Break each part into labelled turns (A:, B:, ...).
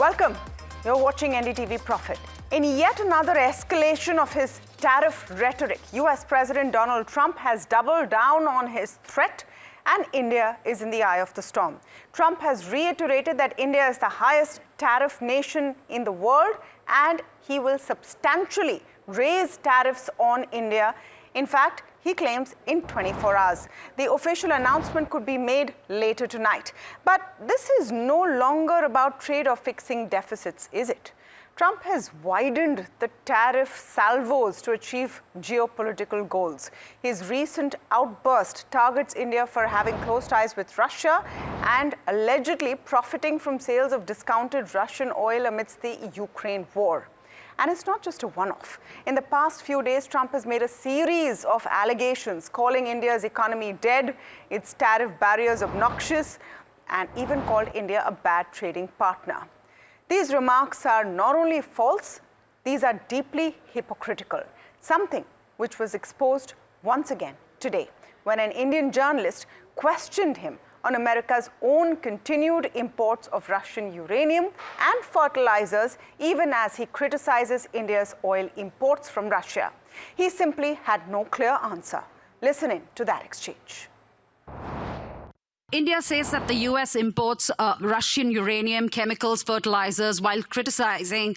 A: Welcome. You're watching NDTV Profit. In yet another escalation of his tariff rhetoric, US President Donald Trump has doubled down on his threat, and India is in the eye of the storm. Trump has reiterated that India is the highest tariff nation in the world, and he will substantially raise tariffs on India. In fact, he claims in 24 hours. The official announcement could be made later tonight. But this is no longer about trade or fixing deficits, is it? Trump has widened the tariff salvos to achieve geopolitical goals. His recent outburst targets India for having close ties with Russia and allegedly profiting from sales of discounted Russian oil amidst the Ukraine war. And it's not just a one-off. In the past few days, Trump has made a series of allegations calling India's economy dead, its tariff barriers obnoxious, and even called India a bad trading partner. These remarks are not only false, these are deeply hypocritical, something which was exposed once again today when an Indian journalist questioned him on America's own continued imports of Russian uranium and fertilizers, even as he criticizes India's oil imports from Russia. He simply had no clear answer. Listen in to that exchange.
B: India says that the US imports Russian uranium, chemicals, fertilizers, while criticizing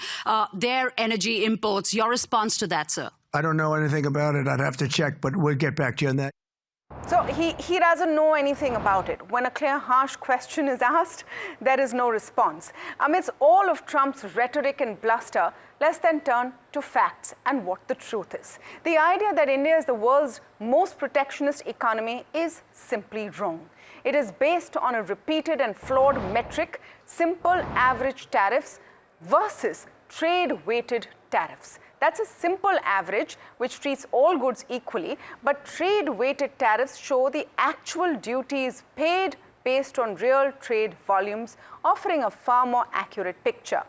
B: their energy imports. Your response to that, sir?
C: I don't know anything about it. I'd have to check, but we'll get back to you on that.
A: So he doesn't know anything about it. When a clear, harsh question is asked, there is no response. Amidst all of Trump's rhetoric and bluster, let's then turn to facts and what the truth is. The idea that India is the world's most protectionist economy is simply wrong. It is based on a repeated and flawed metric, simple average tariffs versus trade-weighted tariffs. That's a simple average which treats all goods equally, but trade-weighted tariffs show the actual duties paid based on real trade volumes, offering a far more accurate picture.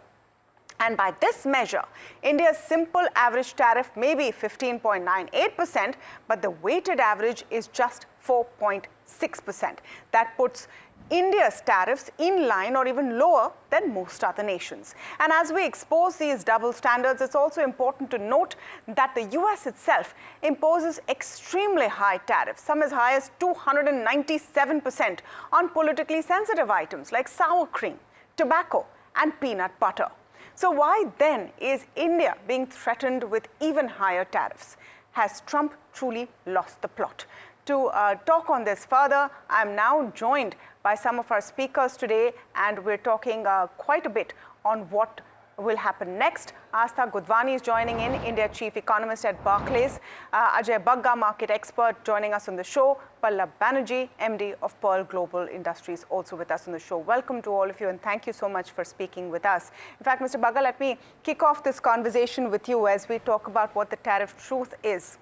A: And by this measure, India's simple average tariff may be 15.98%, but the weighted average is just 4.6%. That puts India's tariffs in line or even lower than most other nations. And as we expose these double standards, it's also important to note that the US itself imposes extremely high tariffs, some as high as 297% on politically sensitive items like sour cream, tobacco, and peanut butter. So why then is India being threatened with even higher tariffs? Has Trump truly lost the plot? To talk on this further, I'm now joined by some of our speakers today, and we're talking quite a bit on what will happen next. Astha Gudwani is joining in, India Chief Economist at Barclays. Ajay Bagga, market expert, joining us on the show. Pallab Banerjee, MD of Pearl Global Industries, also with us on the show. Welcome to all of you, and thank you so much for speaking with us. In fact, Mr. Bagga, let me kick off this conversation with you as we talk about what the tariff truth is.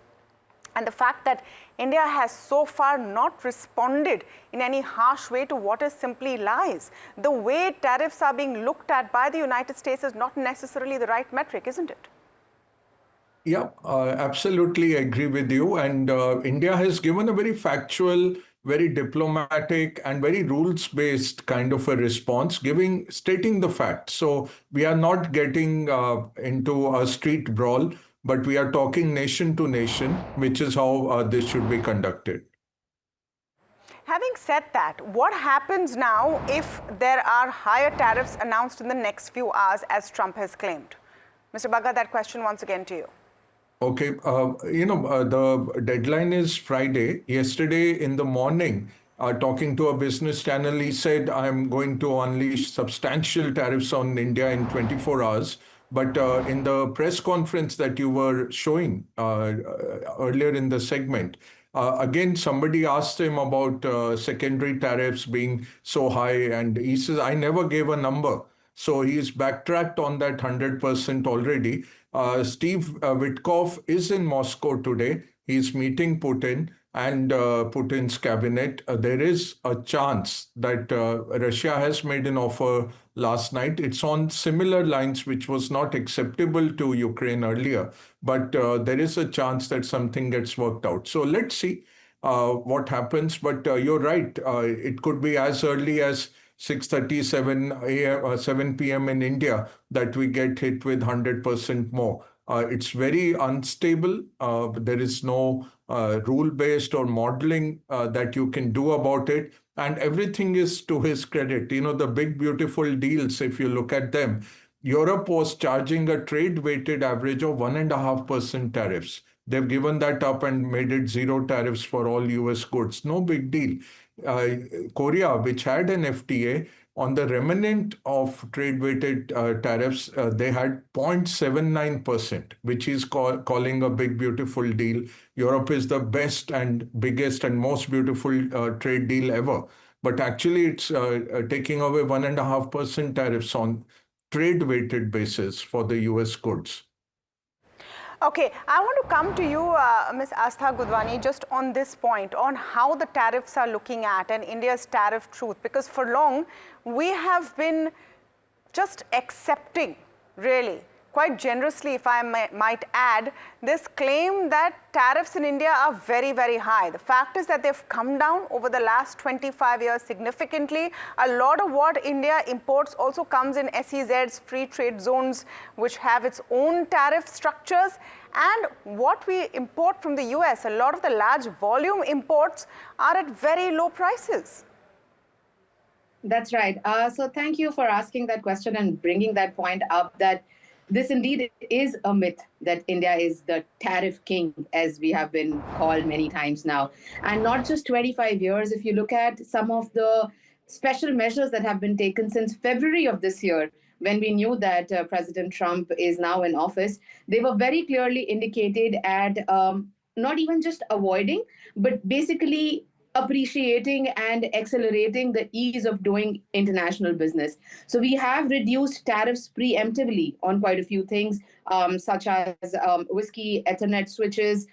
A: And the fact that India has so far not responded in any harsh way to what is simply lies. The way tariffs are being looked at by the United States is not necessarily the right metric, isn't it?
D: Yeah, absolutely agree with you. And India has given a very factual, very diplomatic and very rules-based kind of a response, stating the facts. So we are not getting into a street brawl, but we are talking nation to nation, which is how this should be conducted.
A: Having said that, what happens now if there are higher tariffs announced in the next few hours, as Trump has claimed? Mr. Bagga, that question once again to you.
D: Okay, the deadline is Friday. Yesterday in the morning, talking to a business channel, he said, I'm going to unleash substantial tariffs on India in 24 hours. But in the press conference that you were showing earlier in the segment, again, somebody asked him about secondary tariffs being so high, and he says, I never gave a number. So he's backtracked on that 100% already. Steve Witkoff is in Moscow today. He's meeting Putin and Putin's cabinet. There is a chance that Russia has made an offer last night. It's on similar lines, which was not acceptable to Ukraine earlier. But there is a chance that something gets worked out. So let's see what happens. But you're right. It could be as early as 6:37 a.m. 7 p.m. in India that we get hit with 100% more. It's very unstable. There is no rule-based or modeling that you can do about it. And everything is to his credit. The big, beautiful deals, if you look at them, Europe was charging a trade-weighted average of 1.5% tariffs. They've given that up and made it zero tariffs for all US goods. No big deal. Uh, Korea, which had an FTA, on the remnant of trade-weighted tariffs, they had 0.79%, which is calling a big, beautiful deal. Europe is the best and biggest and most beautiful trade deal ever. But actually, it's taking away 1.5% tariffs on trade-weighted basis for the US goods.
A: Okay, I want to come to you, Ms. Astha Gudwani, just on this point, on how the tariffs are looking at and India's tariff truth, because for long, we have been just accepting, really, quite generously, if I might add, this claim that tariffs in India are very, very high. The fact is that they've come down over the last 25 years significantly. A lot of what India imports also comes in SEZs, free trade zones, which have its own tariff structures. And what we import from the US, a lot of the large volume imports are at very low prices.
E: That's right. So thank you for asking that question and bringing that point up, that this indeed is a myth that India is the tariff king, as we have been called many times now. And not just 25 years. If you look at some of the special measures that have been taken since February of this year, when we knew that President Trump is now in office, they were very clearly indicated at not even just avoiding, but basically appreciating and accelerating the ease of doing international business. So we have reduced tariffs preemptively on quite a few things, such as whiskey, Ethernet switches.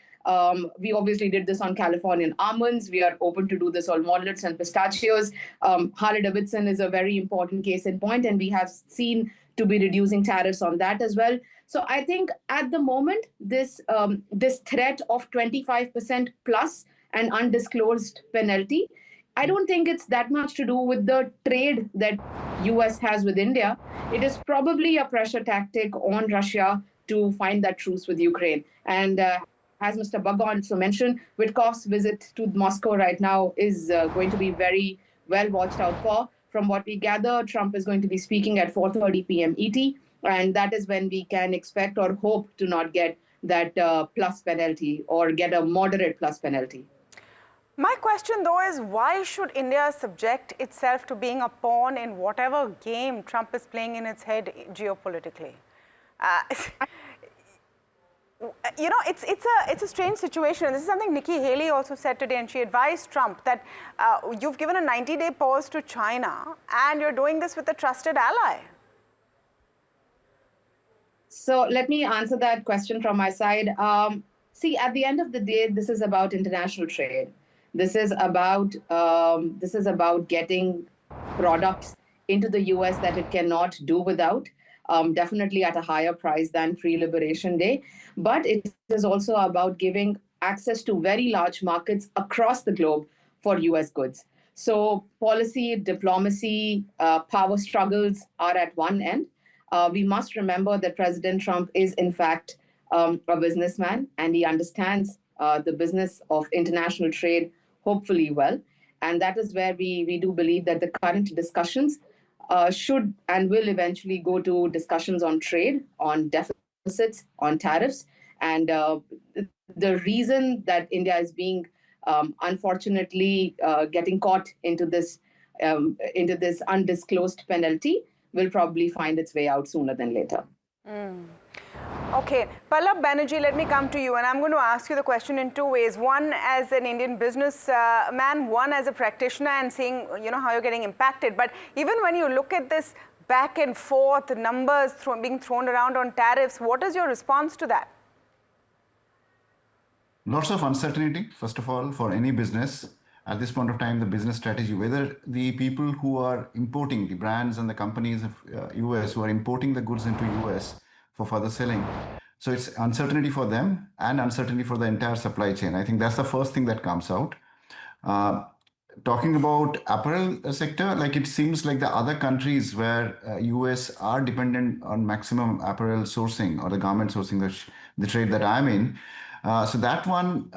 E: We obviously did this on Californian almonds. We are open to do this on walnuts and pistachios. Harley-Davidson is a very important case in point, and we have seen to be reducing tariffs on that as well. So I think at the moment, this threat of 25% plus an undisclosed penalty, I don't think it's that much to do with the trade that US has with India. It is probably a pressure tactic on Russia to find that truce with Ukraine. And as Mr. Buggon also mentioned, Witkoff's visit to Moscow right now is going to be very well watched out for. From what we gather, Trump is going to be speaking at 4:30 p.m. ET, and that is when we can expect or hope to not get that plus penalty or get a moderate plus penalty.
A: My question, though, is why should India subject itself to being a pawn in whatever game Trump is playing in its head geopolitically? It's a strange situation. And this is something Nikki Haley also said today, and she advised Trump that you've given a 90-day pause to China, and you're doing this with a trusted ally.
E: So let me answer that question from my side. See, at the end of the day, this is about international trade. This is about getting products into the US that it cannot do without, definitely at a higher price than pre-Liberation Day. But it is also about giving access to very large markets across the globe for US goods. So policy, diplomacy, power struggles are at one end. We must remember that President Trump is, in fact, a businessman, and he understands the business of international trade hopefully well. And that is where we do believe that the current discussions should and will eventually go to discussions on trade, on deficits, on tariffs. And the reason that India is being, unfortunately, getting caught into this undisclosed penalty will probably find its way out sooner than later.
A: Okay, Pallab Banerjee, let me come to you, and I'm going to ask you the question in two ways. One, as an Indian businessman, one as a practitioner, and seeing how you're getting impacted. But even when you look at this back and forth, numbers being thrown around on tariffs, what is your response to that?
F: Lots of uncertainty, first of all, for any business. At this point of time, the business strategy, whether the people who are importing, the brands and the companies of US who are importing the goods into US for further selling. So it's uncertainty for them and uncertainty for the entire supply chain. I think that's the first thing that comes out. talking about apparel sector, like it seems like the other countries where US are dependent on maximum apparel sourcing or the garment sourcing, the trade that I'm in. So that one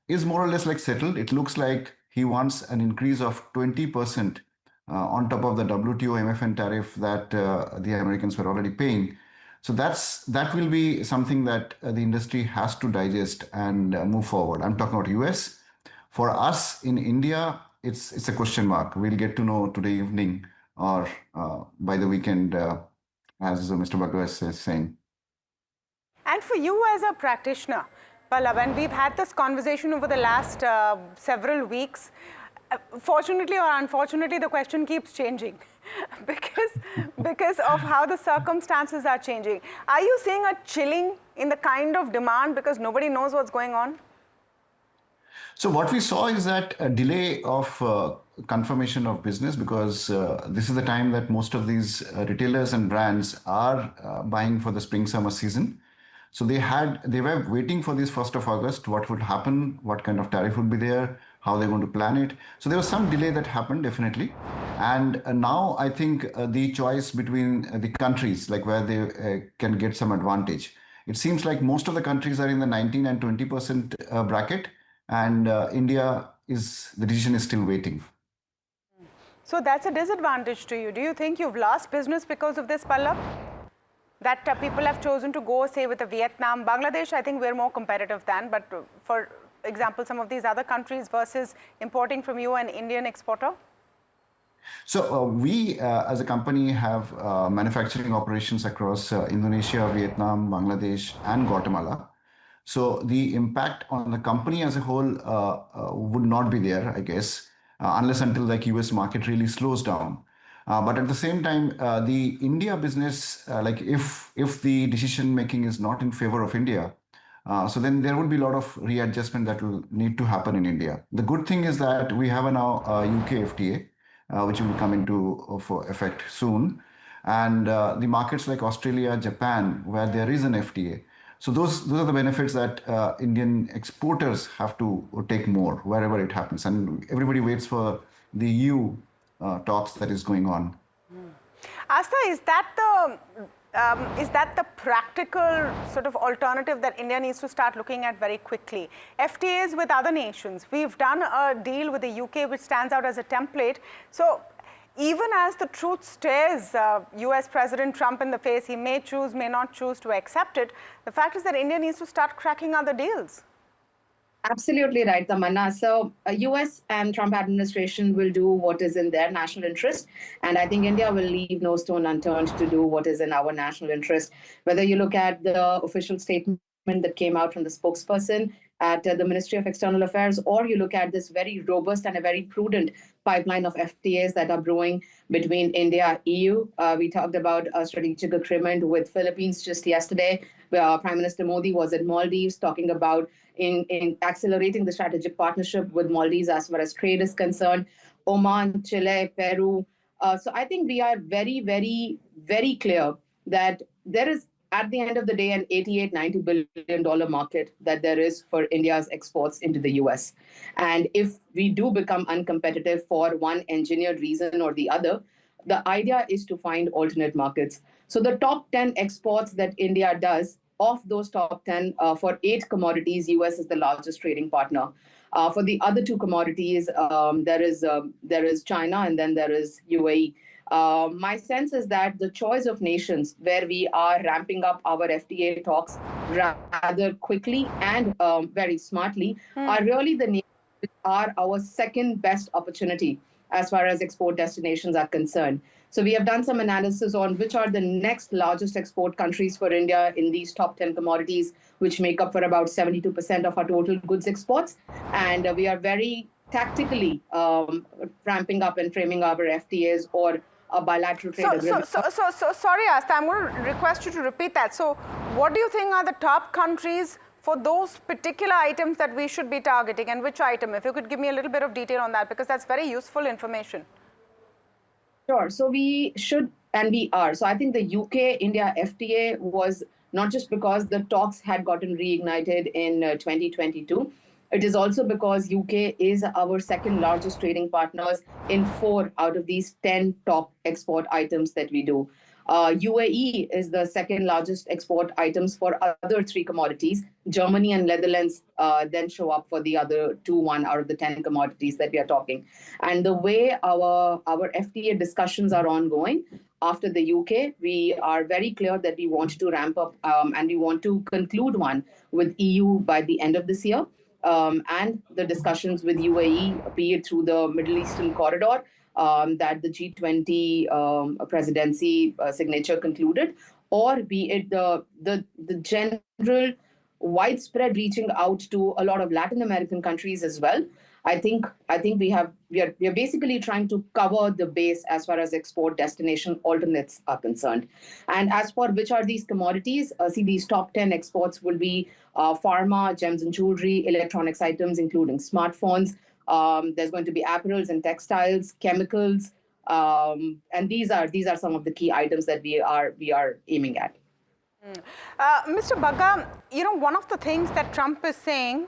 F: is more or less like settled. It looks like he wants an increase of 20% on top of the WTO MFN tariff that the Americans were already paying. So that will be something that the industry has to digest and move forward. I'm talking about US. For us in India, it's a question mark. We'll get to know today evening or by the weekend, as Mr. Bhagwas is saying.
A: And for you as a practitioner, Pallav, and we've had this conversation over the last several weeks. Fortunately or unfortunately, the question keeps changing because of how the circumstances are changing. Are you seeing a chilling in the kind of demand because nobody knows what's going on?
F: So what we saw is that a delay of confirmation of business, because this is the time that most of these retailers and brands are buying for the spring summer season. So they were waiting for this 1st of August, what would happen, what kind of tariff would be there, how they're going to plan it. So there was some delay that happened, definitely. And now I think the choice between the countries, like where they can get some advantage. It seems like most of the countries are in the 19 and 20% bracket, and India the decision is still waiting.
A: So that's a disadvantage to you. Do you think you've lost business because of this, Pallav? That people have chosen to go, say, with a Vietnam, Bangladesh, I think we're more competitive than, but for example, some of these other countries versus importing from you, an Indian exporter?
F: So we as a company have manufacturing operations across Indonesia, Vietnam, Bangladesh, and Guatemala. So the impact on the company as a whole would not be there, I guess, unless until like US market really slows down. But at the same time, the India business, like if the decision making is not in favor of India, so then there would be a lot of readjustment that will need to happen in India. The good thing is that we have now UK FTA, which will come into for effect soon, and the markets like Australia, Japan, where there is an FTA. So those are the benefits that Indian exporters have to take more wherever it happens, and everybody waits for the EU talks that is going on.
A: Asta, is that the practical sort of alternative that India needs to start looking at very quickly? FTAs with other nations. We've done a deal with the UK which stands out as a template. So even as the truth stares US President Trump in the face, he may choose, may not choose to accept it. The fact is that India needs to start cracking other deals.
E: Absolutely right, Tamanna. So US and Trump administration will do what is in their national interest. And I think India will leave no stone unturned to do what is in our national interest. Whether you look at the official statement that came out from the spokesperson at the Ministry of External Affairs, or you look at this very robust and a very prudent pipeline of FTAs that are brewing between India, EU. We talked about a strategic agreement with Philippines just yesterday, where Prime Minister Modi was at Maldives talking about in accelerating the strategic partnership with Maldives as far as trade is concerned, Oman, Chile, Peru. So I think we are very, very, very clear that there is, at the end of the day, an $88-90 billion market that there is for India's exports into the US. And if we do become uncompetitive for one engineered reason or the other, the idea is to find alternate markets. So the top 10 exports that India does, of those top 10, for 8 commodities, US is the largest trading partner. For the other 2 commodities, there is China and then there is UAE. My sense is that the choice of nations where we are ramping up our FTA talks rather quickly and very smartly are really the nations which are our second best opportunity as far as export destinations are concerned. So we have done some analysis on which are the next largest export countries for India in these top 10 commodities, which make up for about 72% of our total goods exports. And we are very tactically ramping up and framing our FTAs or a bilateral trade agreement.
A: So sorry, Asta, I'm going to request you to repeat that. So what do you think are the top countries for those particular items that we should be targeting, and which item? If you could give me a little bit of detail on that, because that's very useful information.
E: Sure. So we should, and we are. So I think the UK-India FTA was not just because the talks had gotten reignited in 2022. It is also because UK is our second largest trading partners in 4 out of these 10 top export items that we do. UAE is the second largest export items for other 3 commodities. Germany and Netherlands then show up for the other 1 out of the 10 commodities that we are talking. And the way our FTA discussions are ongoing, after the UK, we are very clear that we want to ramp up and we want to conclude one with EU by the end of this year. And the discussions with UAE, be it through the Middle Eastern corridor that the G20 presidency signature concluded, or be it the general widespread reaching out to a lot of Latin American countries as well. I think we are basically trying to cover the base as far as export destination alternates are concerned. And as for which are these commodities, see, these top 10 exports will be pharma, gems and jewelry, electronics items, including smartphones. There's going to be apparels and textiles, chemicals, and these are some of the key items that we are aiming at.
A: Mr. Bagga, one of the things that Trump is saying,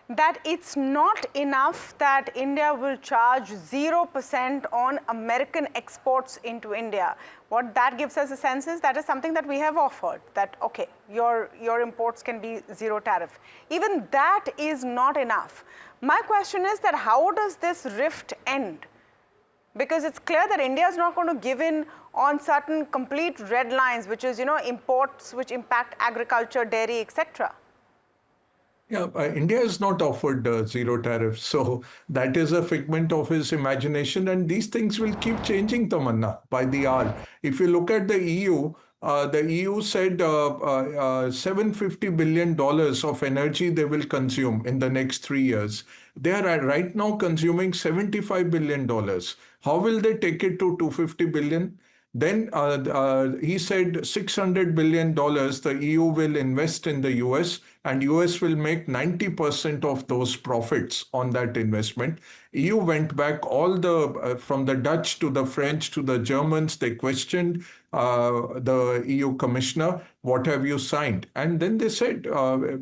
A: that it's not enough that India will charge 0% on American exports into India. What that gives us a sense is that is something that we have offered, that, okay, your imports can be zero tariff. Even that is not enough. My question is that how does this rift end? Because it's clear that India is not going to give in on certain complete red lines, which is, imports which impact agriculture, dairy, etc.
D: Yeah, India has not offered zero tariffs, so that is a figment of his imagination, and these things will keep changing, Tamanna, by the hour. If you look at the EU said $750 billion of energy they will consume in the next 3 years. They are right now consuming $75 billion. How will they take it to $250 billion? Then he said $600 billion the EU will invest in the US, and US will make 90% of those profits on that investment. EU went back all from the Dutch to the French to the Germans. They questioned the EU commissioner, what have you signed? And then they said,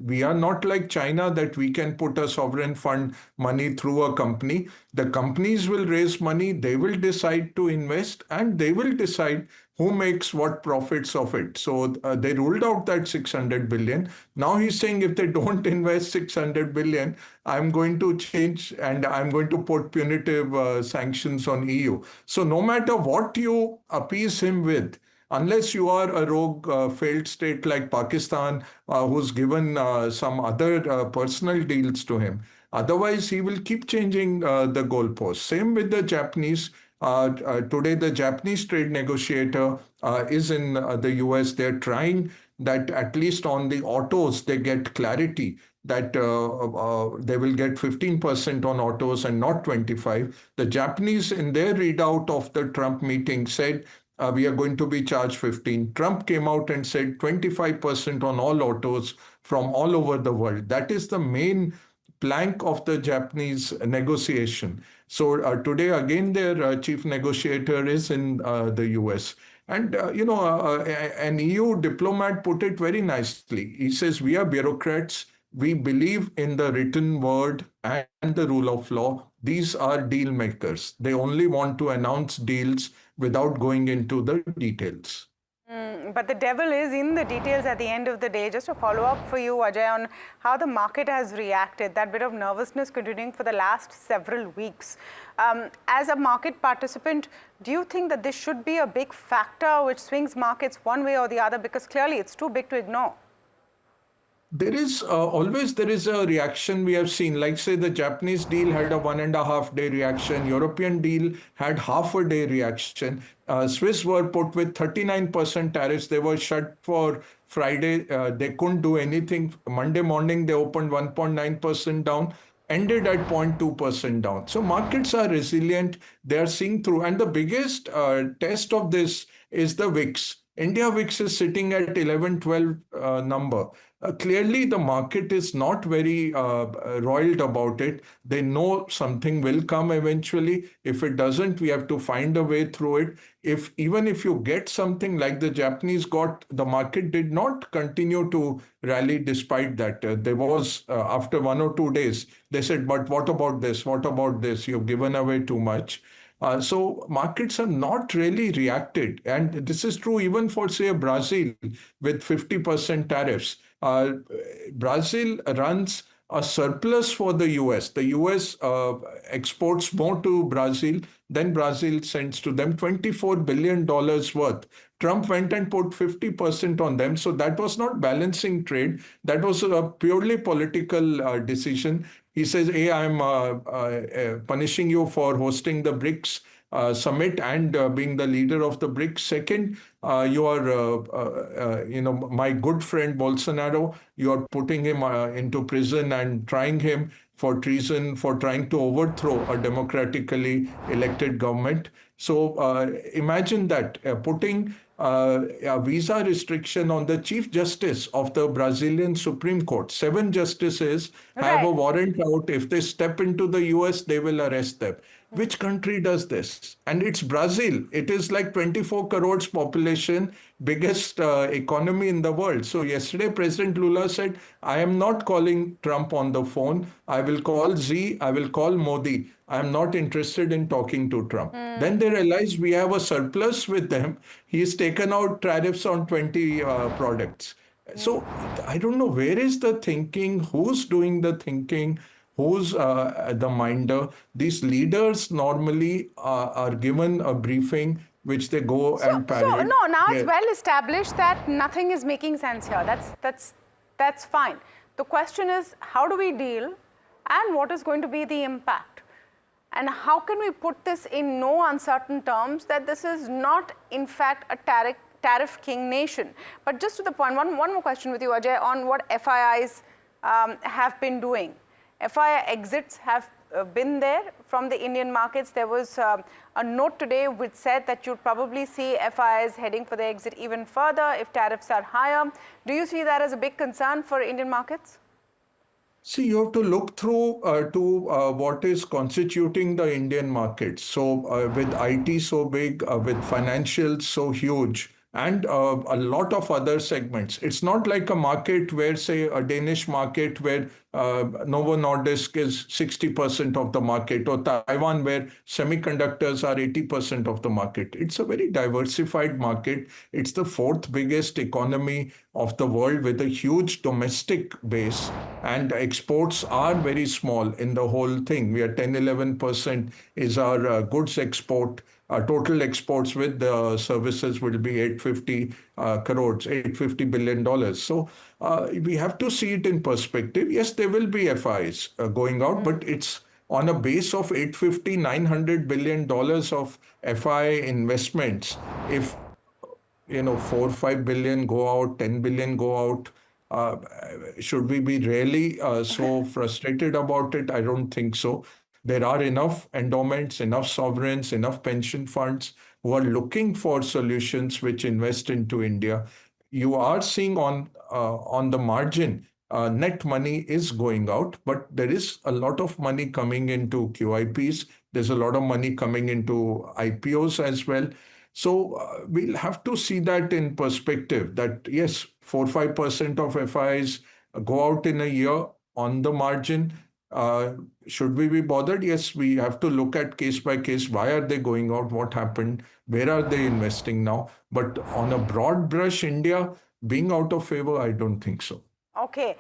D: we are not like China that we can put a sovereign fund money through a company. The companies will raise money, they will decide to invest, and they will decide who makes what profits of it. So they ruled out that 600 billion. Now he's saying if they don't invest 600 billion, I'm going to change and I'm going to put punitive sanctions on EU. So no matter what you appease him with, unless you are a rogue failed state like Pakistan, who's given some other personal deals to him, otherwise he will keep changing the goalposts. Same with the Japanese. Today, the Japanese trade negotiator is in the US. They're trying that at least on the autos, they get clarity that they will get 15% on autos and not 25%. The Japanese, in their readout of the Trump meeting, said we are going to be charged 15%. Trump came out and said 25% on all autos from all over the world. That is the main plank of the Japanese negotiation. So today, again, their chief negotiator is in the US. And, an EU diplomat put it very nicely. He says, we are bureaucrats. We believe in the written word and the rule of law. These are deal makers. They only want to announce deals without going into the details.
A: But the devil is in the details at the end of the day. Just a follow-up for you, Ajay, on how the market has reacted, that bit of nervousness continuing for the last several weeks. As a market participant, do you think that this should be a big factor which swings markets one way or the other? Because clearly it's too big to ignore.
D: There is always a reaction we have seen. Like say the Japanese deal had a 1.5 day reaction. European deal had half a day reaction. Swiss were put with 39% tariffs. They were shut for Friday. They couldn't do anything. Monday morning they opened 1.9% down, ended at 0.2% down. So markets are resilient. They are seeing through. And the biggest test of this is the VIX. India VIX is sitting at 11-12 number. Clearly, the market is not very roiled about it. They know something will come eventually. If it doesn't, we have to find a way through it. If even if you get something like the Japanese got, the market did not continue to rally despite that. There was after 1 or 2 days, they said, "But what about this? What about this? You've given away too much." So markets have not really reacted. And this is true even for, say, Brazil with 50% tariffs. Brazil runs a surplus for the US. The US exports more to Brazil than Brazil sends to them, $24 billion worth. Trump went and put 50% on them. So that was not balancing trade. That was a purely political decision. He says, "Hey, I'm punishing you for hosting the BRICS summit and being the leader of the BRICS. Second, you are, my good friend Bolsonaro, you are putting him into prison and trying him for treason, for trying to overthrow a democratically elected government." So imagine that putting a visa restriction on the Chief Justice of the Brazilian Supreme Court. 7 justices have a
A: Right.
D: warrant out. If they step into the US, they will arrest them. Which country does this? And it's Brazil. It is like 24 crores population, biggest economy in the world. So yesterday, President Lula said, "I am not calling Trump on the phone. I will call Z. I will call Modi. I am not interested in talking to Trump." Then they realized we have a surplus with them. He's taken out tariffs on 20 products. So I don't know, where is the thinking, who's doing the thinking, who's the minder. These leaders normally are given a briefing which they go and
A: So
D: parrot.
A: no, now it's
D: Yeah.
A: well established that nothing is making sense here. That's fine. The question is, how do we deal, and what is going to be the impact? And how can we put this in no uncertain terms that this is not, in fact, a tariff king nation? But just to the point, one more question with you, Ajay, on what FIIs have been doing. FII exits have been there from the Indian markets. There was a note today which said that you'd probably see FIIs heading for the exit even further if tariffs are higher. Do you see that as a big concern for Indian markets?
D: See, you have to look through to what is constituting the Indian market. So, with IT so big, with financials so huge, and a lot of other segments, it's not like a market where, say, a Danish market where Novo Nordisk is 60% of the market, or Taiwan where semiconductors are 80% of the market. It's a very diversified market. It's the 4th biggest economy of the world with a huge domestic base, and exports are very small in the whole thing. We are 10-11% is our goods export. Total exports with the services will be 850 crores, $850 billion. So we have to see it in perspective. Yes, there will be FIs going out, but it's on a base of $850-900 billion of FI investments. If 4-5 billion go out, 10 billion go out, should we be really so frustrated about it? I don't think so. There are enough endowments, enough sovereigns, enough pension funds who are looking for solutions which invest into India. You are seeing on the margin, net money is going out, but there is a lot of money coming into QIPs. There's a lot of money coming into IPOs as well. So we'll have to see that in perspective, that yes, 4-5% of FIs go out in a year on the margin. Should we be bothered? Yes, we have to look at case by case. Why are they going out? What happened? Where are they investing now? But on a broad brush, India being out of favor, I don't think so.
A: Okay.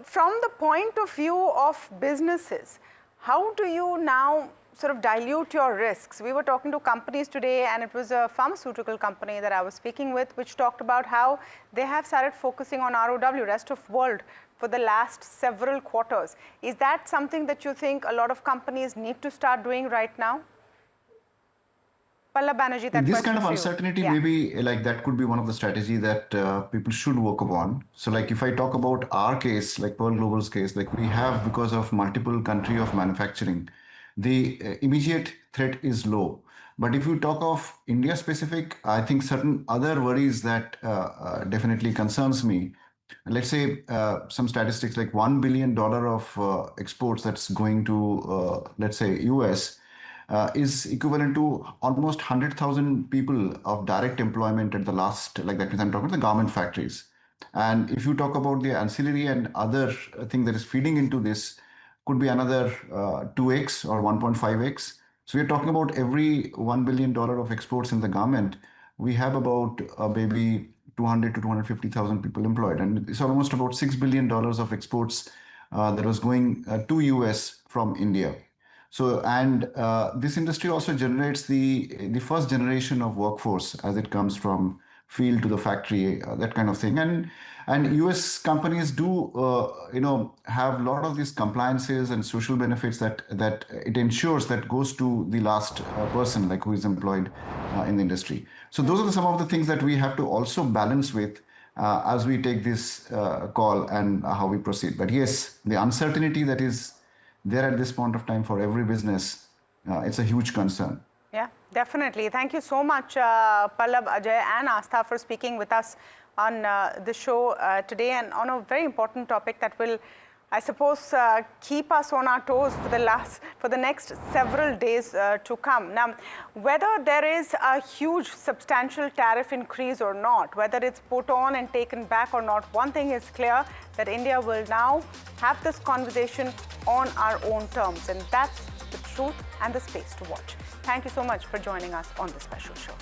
A: From the point of view of businesses, how do you now sort of dilute your risks? We were talking to companies today, and it was a pharmaceutical company that I was speaking with, which talked about how they have started focusing on ROW, rest of world, for the last several quarters. Is that something that you think a lot of companies need to start doing right now? Pallab Banerjee, that
F: This
A: question
F: kind of
A: for you.
F: uncertainty,
A: Yeah.
F: maybe like that could be one of the strategy that people should work upon. So like if I talk about our case, like Pearl Global's case, like we have, because of multiple country of manufacturing, the immediate threat is low. But if you talk of India specific, I think certain other worries that definitely concerns me. let's say some statistics like $1 billion of exports that's going to, let's say, US, is equivalent to almost 100,000 people of direct employment at the last, like that means I'm talking about the garment factories. And if you talk about the ancillary and other thing that is feeding into this, could be another 2x or 1.5x. So we're talking about every $1 billion of exports in the garment, we have about maybe 200 to 250,000 people employed. And it's almost about $6 billion of exports that was going to US from India. So, and this industry also generates the first generation of workforce as it comes from field to the factory, that kind of thing. And US companies do, have a lot of these compliances and social benefits that it ensures that goes to the last person, like who is employed in the industry. So those are some of the things that we have to also balance with as we take this call and how we proceed. But yes, the uncertainty that is there at this point of time for every business, it's a huge concern.
A: Yeah, definitely. Thank you so much, Pallab, Ajay, and Astha for speaking with us on the show today, and on a very important topic that will, I suppose, keep us on our toes for the next several days to come. Now, whether there is a huge substantial tariff increase or not, whether it's put on and taken back or not, one thing is clear, that India will now have this conversation on our own terms, and that's the truth and the space to watch. Thank you so much for joining us on this special show.